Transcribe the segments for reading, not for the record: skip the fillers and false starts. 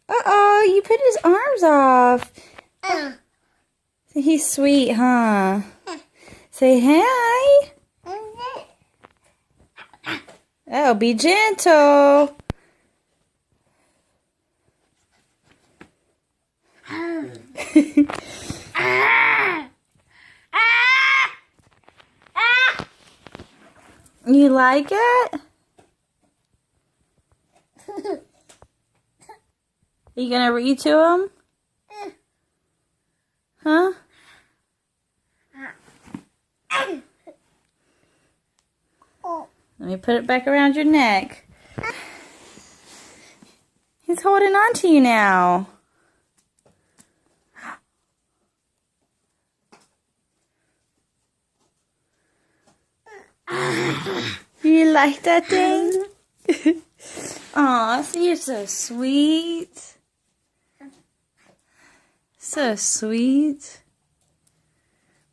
Uh-oh, you put his arms off. He's sweet, huh? Say hi. Oh, be gentle. You like it? Are you gonna read to him? Huh? Let me put it back around your neck. He's holding on to you now. You like that thing? Aw, see, you're so sweet. So sweet.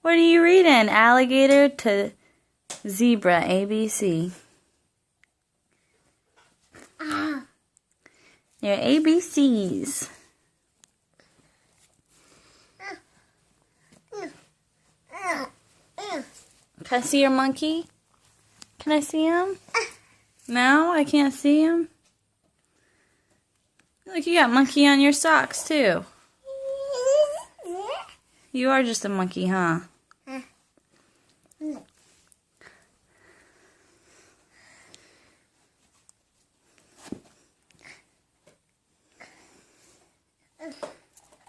What are you reading? Alligator to zebra, ABC. Your ABCs. Can I see your monkey? Can I see him? No, I can't see him. Look, you got monkey on your socks too. You are just a monkey, huh?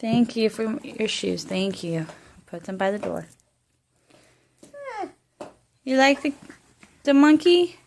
Thank you for your shoes. Thank you. Put them by the door. You like the monkey?